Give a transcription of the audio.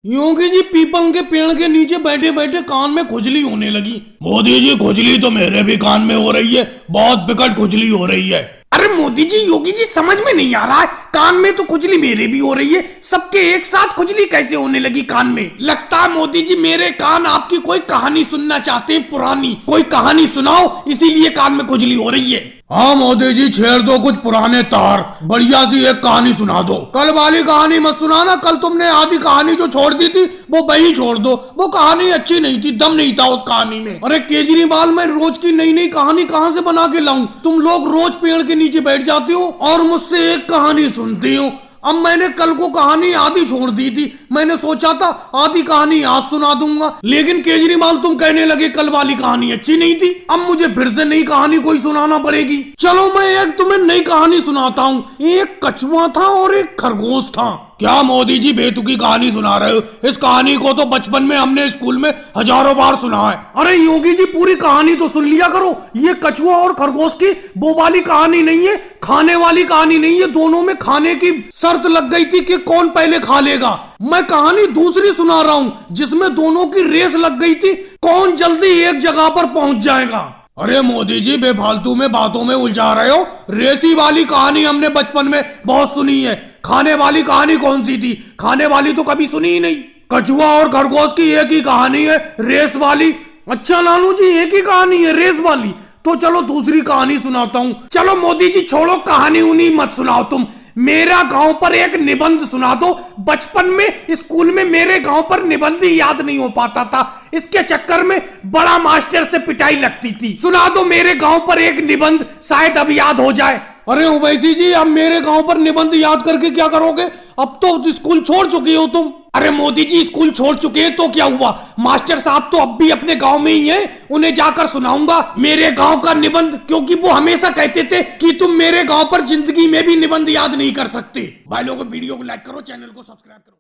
Yogi ji people के पेड़ के नीचे बैठे बैठे कान में खुजली होने लगी। मोदी जी खुजली तो मेरे भी कान में हो रही है, बहुत विकट खुजली हो रही है। अरे मोदी जी, योगी जी समझ में नहीं आ रहा है, कान में तो खुजली मेरे भी हो रही है, सबके एक साथ खुजली कैसे होने लगी कान में? लगता है मोदी जी मेरे कान आपकी कोई कहानी सुनना चाहते हैं, पुरानी कोई कहानी सुनाओ, इसीलिए कान में खुजली हो रही है। हाँ मोदी जी, छेड़ दो कुछ पुराने तार, बढ़िया सी एक कहानी सुना दो। कल वाली कहानी मत सुनाना, कल तुमने आधी कहानी जो छोड़ दी थी वो वही छोड़ दो, वो कहानी अच्छी नहीं थी, दम नहीं था उस कहानी में। अरे केजरीवाल, मैं रोज की नई नई कहानी कहाँ से बना के लाऊं? तुम लोग रोज पेड़ के नीचे बैठ जाते हो और मुझसे एक कहानी सुनते हो। अब मैंने कल को कहानी आधी छोड़ दी थी, मैंने सोचा था आधी कहानी आज सुना दूंगा, लेकिन केजरीवाल तुम कहने लगे कल वाली कहानी अच्छी नहीं थी। अब मुझे फिर से नई कहानी कोई सुनाना पड़ेगी। चलो मैं एक तुम्हें नई कहानी सुनाता हूँ। एक कछुआ था और एक खरगोश था। क्या मोदी जी बेतुकी कहानी सुना रहे हो? इस कहानी को तो बचपन में हमने स्कूल में हजारों बार सुना है। अरे योगी जी, पूरी कहानी तो सुन लिया करो। ये कछुआ और खरगोश की वो वाली कहानी नहीं है, खाने वाली कहानी नहीं है। दोनों में खाने की शर्त लग गई थी कि कौन पहले खा लेगा। मैं कहानी दूसरी सुना रहा हूँ जिसमें दोनों की रेस लग गई थी, कौन जल्दी एक जगह पर पहुंच जाएगा। अरे मोदी जी, बेफालतू में बातों में उलझा रहे हो। रेसी वाली कहानी हमने बचपन में बहुत सुनी है, खाने वाली कहानी कौन सी थी? खाने वाली तो कभी सुनी ही नहीं। कछुआ और खरगोश की एक ही कहानी है, रेस वाली। अच्छा लालू जी, एक ही कहानी है रेस वाली, तो चलो दूसरी कहानी सुनाता हूँ। चलो मोदी जी छोड़ो, कहानी उन्हीं मत सुनाओ, तुम मेरा गांव पर एक निबंध सुना दो। बचपन में स्कूल में मेरे गांव पर निबंध ही याद नहीं हो पाता था, इसके चक्कर में बड़ा मास्टर से पिटाई लगती थी। सुना दो मेरे गांव पर एक निबंध, शायद अब याद हो जाए। अरे उवैसी जी, अब मेरे गांव पर निबंध याद करके क्या करोगे? अब तो स्कूल छोड़ चुके हो तुम। अरे मोदी जी, स्कूल छोड़ चुके हैं तो क्या हुआ, मास्टर साहब तो अब भी अपने गांव में ही हैं, उन्हें जाकर सुनाऊंगा मेरे गांव का निबंध, क्योंकि वो हमेशा कहते थे कि तुम मेरे गांव पर जिंदगी में भी निबंध याद नहीं कर सकते। भाई लोगों, वीडियो को लाइक करो, चैनल को सब्सक्राइब करो।